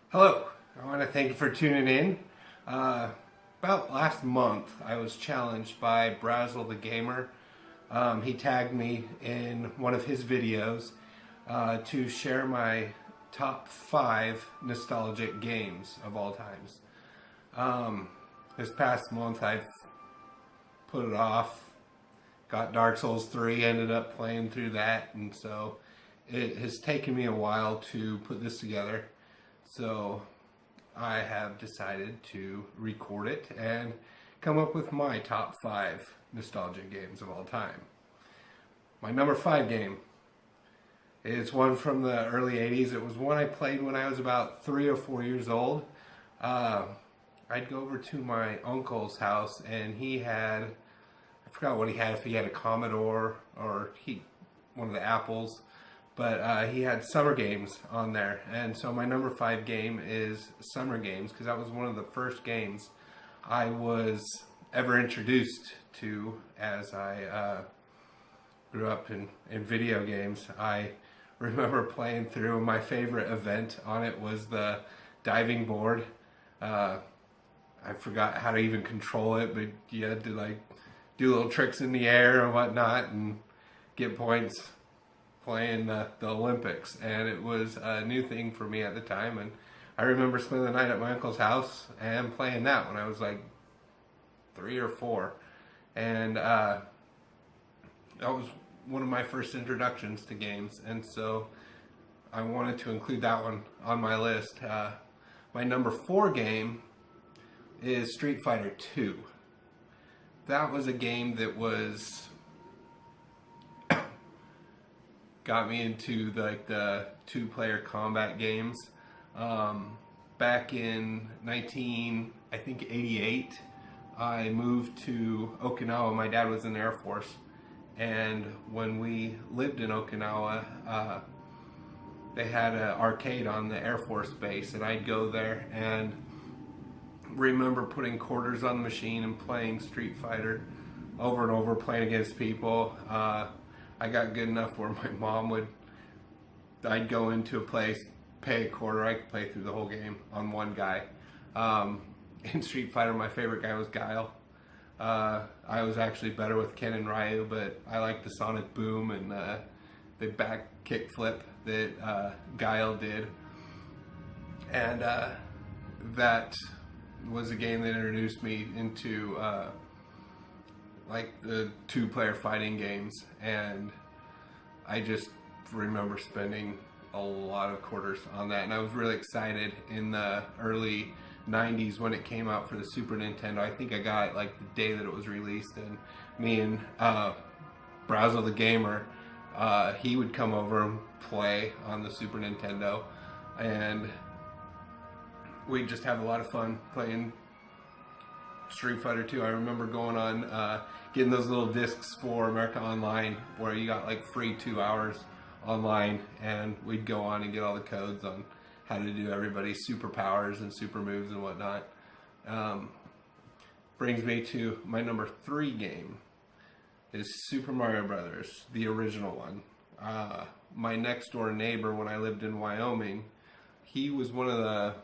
Hello, I want to thank you for tuning in. About last month, I was challenged by Brazel the Gamer. He tagged me in one of his videos to share my top 5 nostalgic games of all times. This past month, I've put it off, got Dark Souls 3, ended up playing through that, and so it has taken me a while to put this together. So I have decided to record it and come up with my top 5 nostalgic games of all time. My number 5 game is one from the early 80s. It was one I played when I was about 3 or 4 years old. I'd go over to my uncle's house and he had, I forgot what he had, if he had a Commodore or one of the Apples. But he had Summer Games on there. And so my number 5 game is Summer Games, because that was one of the first games I was ever introduced to as I grew up in video games. I remember playing through, my favorite event on it was the diving board. I forgot how to even control it, but you had to like do little tricks in the air and whatnot and get points playing the Olympics, and it was a new thing for me at the time. And I remember spending the night at my uncle's house and playing that when I was like 3 or 4, and that was one of my first introductions to games, and so I wanted to include that one on my list. My number 4 game is Street Fighter 2. That was a game that got me into the 2-player combat games. Back in 1988, I moved to Okinawa. My dad was in the Air Force, and when we lived in Okinawa, they had an arcade on the Air Force base, and I'd go there and remember putting quarters on the machine and playing Street Fighter over and over, playing against people. I got good enough where my mom I'd go into a place, pay a quarter, I could play through the whole game on one guy. In Street Fighter, my favorite guy was Guile. I was actually better with Ken and Ryu, but I liked the sonic boom and the back kick flip that Guile did. And that was a game that introduced me into like the 2-player fighting games, and I just remember spending a lot of quarters on that. And I was really excited in the early 90s when it came out for the Super Nintendo. I think I got it like the day that it was released, and me and Brazel the Gamer, he would come over and play on the Super Nintendo, and we'd just have a lot of fun playing Street Fighter 2. I remember going on, getting those little discs for America Online where you got like free 2 hours online, and we'd go on and get all the codes on how to do everybody's superpowers and super moves and whatnot. Brings me to my number 3 game is Super Mario Brothers, the original one. My next door neighbor when I lived in Wyoming, he was one of the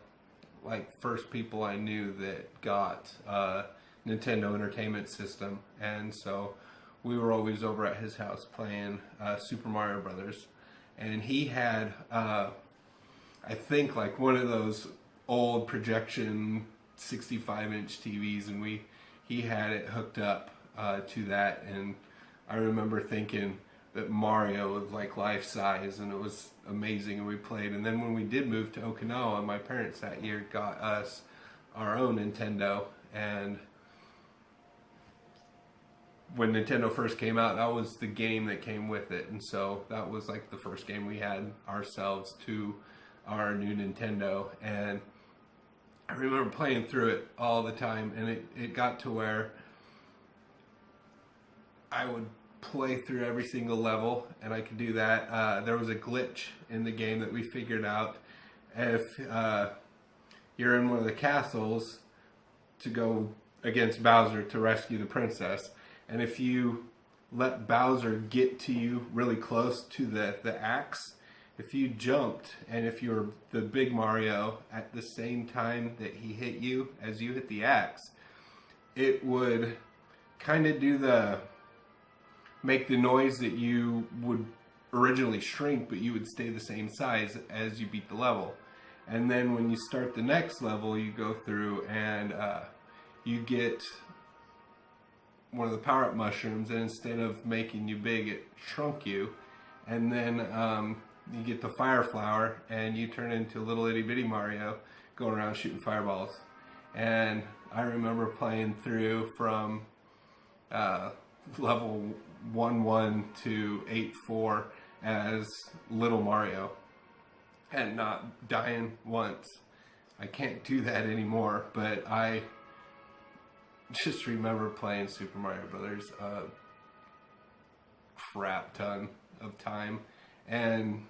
first people I knew that got Nintendo Entertainment System, and so we were always over at his house playing Super Mario Brothers. And he had I think like one of those old projection 65-inch TVs, and he had it hooked up to that, and I remember thinking that Mario was like life size, and it was amazing, and we played. And then when we did move to Okinawa, my parents that year got us our own Nintendo, and when Nintendo first came out, that was the game that came with it, and so that was like the first game we had ourselves to our new Nintendo. And I remember playing through it all the time, and it got to where I would play through every single level, and I could do that. There was a glitch in the game that we figured out. If you're in one of the castles to go against Bowser to rescue the princess, and if you let Bowser get to you really close to the axe, if you jumped and if you're the big Mario at the same time that he hit you as you hit the axe, it would kind of make the noise that you would originally shrink, but you would stay the same size as you beat the level. And then when you start the next level, you go through and you get one of the power-up mushrooms, and instead of making you big, it shrunk you. And then you get the fire flower, and you turn into little itty-bitty Mario going around shooting fireballs. And I remember playing through from level 1-1 to 8-4 as little Mario and not dying once. I can't do that anymore, but I just remember playing Super Mario Brothers a crap ton of time, and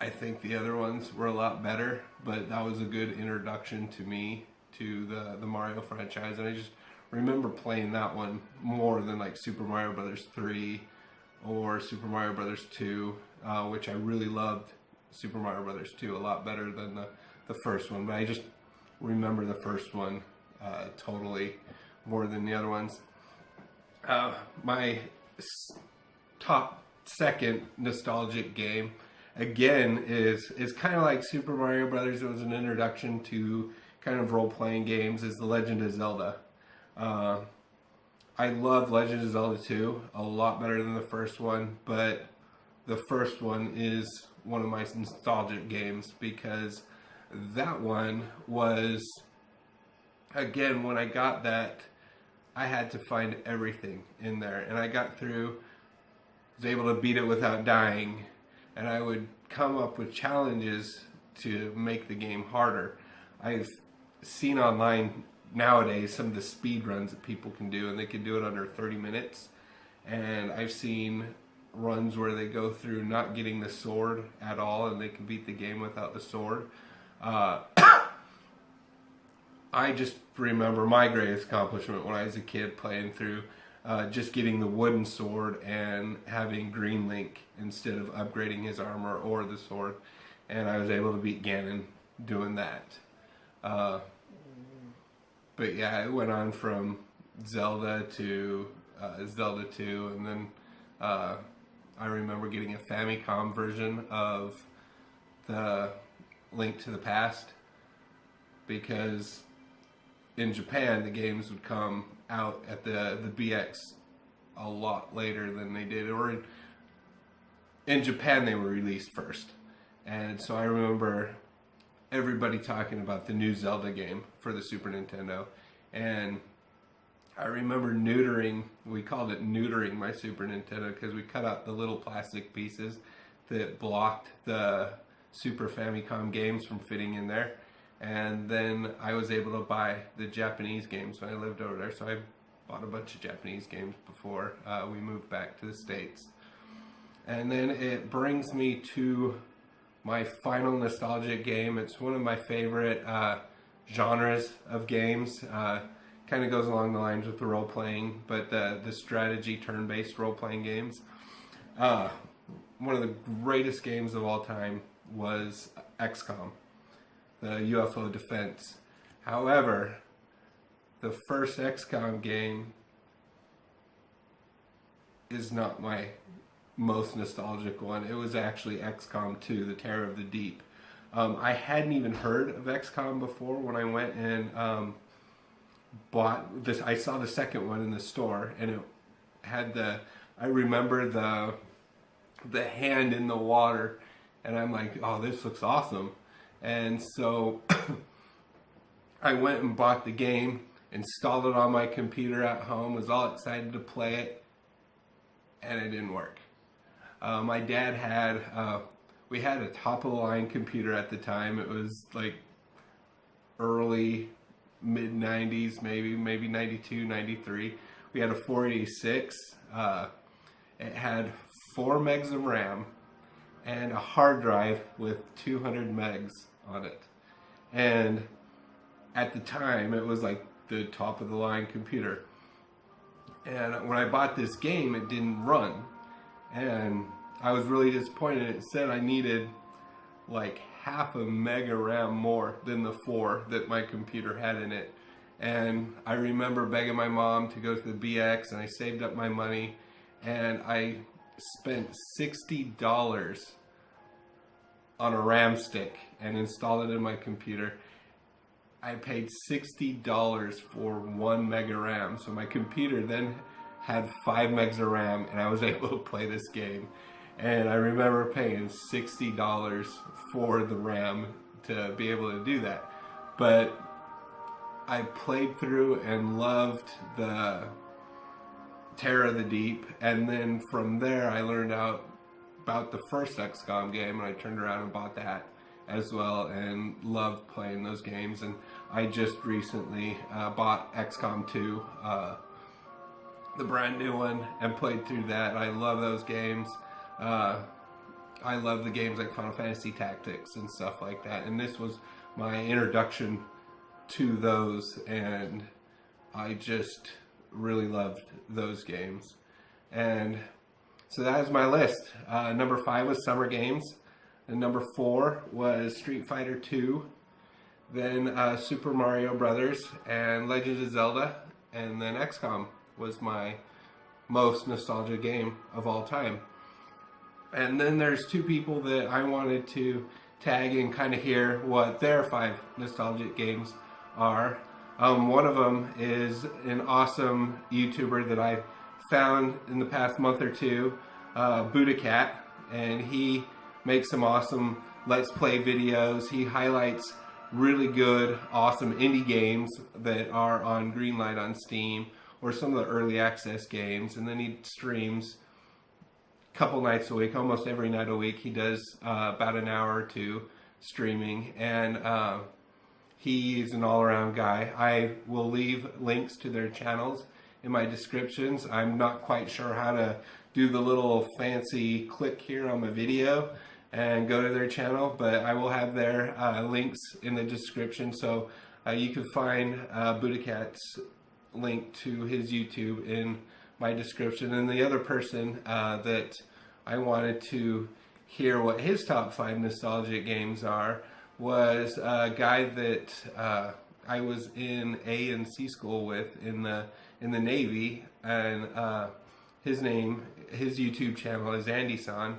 I think the other ones were a lot better, but that was a good introduction to me to the Mario franchise, and I just remember playing that one more than like Super Mario Brothers 3 or Super Mario Brothers 2, which I really loved Super Mario Brothers 2 a lot better than the first one, but I just remember the first one totally more than the other ones. My top second nostalgic game again is kind of like Super Mario Brothers. It was an introduction to kind of role-playing games, is The Legend of Zelda. I love Legend of Zelda 2 a lot better than the first one, but the first one is one of my nostalgic games because that one was, again, when I got that, I had to find everything in there, and I got through, was able to beat it without dying, and I would come up with challenges to make the game harder. I've seen online nowadays some of the speed runs that people can do, and they can do it under 30 minutes, and I've seen runs where they go through not getting the sword at all, and they can beat the game without the sword. I just remember my greatest accomplishment when I was a kid playing through just getting the wooden sword and having Green Link instead of upgrading his armor or the sword, and I was able to beat Ganon doing that. But yeah, it went on from Zelda to Zelda 2, and then I remember getting a Famicom version of the Link to the Past, because in Japan the games would come out at the BX a lot later than they did, or in Japan they were released first. And so I remember everybody talking about the new Zelda game for the Super Nintendo, and I remember we called it neutering my Super Nintendo, because we cut out the little plastic pieces that blocked the Super Famicom games from fitting in there. And then I was able to buy the Japanese games when I lived over there, so I bought a bunch of Japanese games before we moved back to the States. And then it brings me to my final nostalgic game. It's one of my favorite genres of games. Kind of goes along the lines with the role-playing, but the strategy turn-based role-playing games. One of the greatest games of all time was XCOM, the UFO defense. However, the first XCOM game is not my most nostalgic one. It was actually XCOM 2, The Terror of the Deep. I hadn't even heard of XCOM before when I went and bought this. I saw the second one in the store, and it had I remember the hand in the water, and I'm like, oh, this looks awesome. And so I went and bought the game, installed it on my computer at home, was all excited to play it, and it didn't work. My dad had, we had a top-of-the-line computer at the time. It was like early, mid-90s, maybe 92, 93. We had a 486. It had 4 megs of RAM and a hard drive with 200 megs on it. And at the time, it was like the top-of-the-line computer. And when I bought this game, it didn't run. And I was really disappointed. It said I needed like half a mega RAM more than the 4 that my computer had in it. And I remember begging my mom to go to the BX, and I saved up my money, and I spent $60 on a RAM stick and installed it in my computer. I paid $60 for 1 mega RAM, so my computer then had 5 megs of RAM, and I was able to play this game. And I remember paying $60 for the RAM to be able to do that. But I played through and loved the Terror of the Deep, and then from there I learned out about the first XCOM game, and I turned around and bought that as well and loved playing those games. And I just recently bought XCOM 2, the brand new one, and played through that. I love those games. I love the games like Final Fantasy Tactics and stuff like that, and this was my introduction to those, and I just really loved those games. And so that is my list. Number 5 was Summer Games, and number 4 was Street Fighter 2, then Super Mario Brothers and Legend of Zelda, and then XCOM was my most nostalgia game of all time. And then there's 2 people that I wanted to tag and kind of hear what their 5 nostalgic games are. One of them is an awesome YouTuber that I found in the past month or two, Buddha, and he makes some awesome Let's Play videos. He highlights really good, awesome indie games that are on Greenlight on Steam, or some of the early access games, and then he streams a couple nights a week, almost every night a week. He does about an hour or 2 streaming, and he's an all-around guy. I will leave links to their channels in my descriptions. I'm not quite sure how to do the little fancy click here on my video and go to their channel, but I will have their links in the description, so you can find Buddha link to his YouTube in my description. And the other person that I wanted to hear what his top 5 nostalgic games are was a guy that I was in A and C school with in the Navy, and his YouTube channel is Andy-san,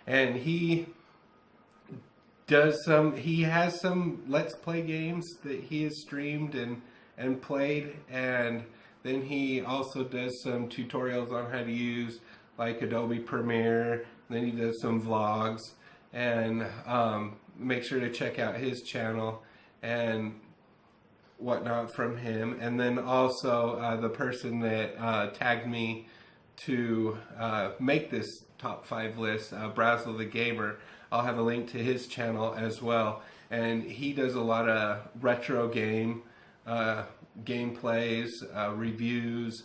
and he has some Let's Play games that he has streamed and played, and then he also does some tutorials on how to use like Adobe Premiere. Then he does some vlogs, and make sure to check out his channel and whatnot from him. And then also the person that tagged me to make this top 5 list, Brazzle the Gamer, I'll have a link to his channel as well. And he does a lot of retro gameplays, reviews.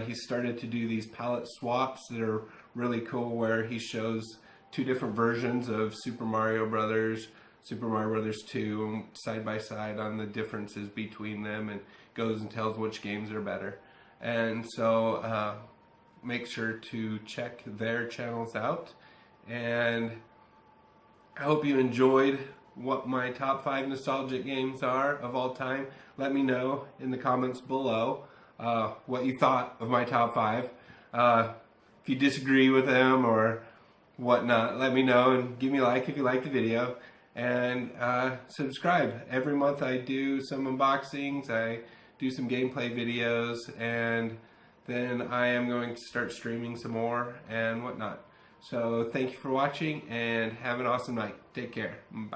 He started to do these palette swaps that are really cool, where he shows 2 different versions of Super Mario Brothers, Super Mario Brothers 2, side by side on the differences between them, and goes and tells which games are better. And so make sure to check their channels out. And I hope you enjoyed what my top 5 nostalgic games are of all time. Let me know in the comments below what you thought of my top 5. If you disagree with them or whatnot, let me know, and give me a like if you like the video, and subscribe. Every month I do some unboxings, I do some gameplay videos, and then I am going to start streaming some more and whatnot. So thank you for watching, and have an awesome night. Take care. Bye.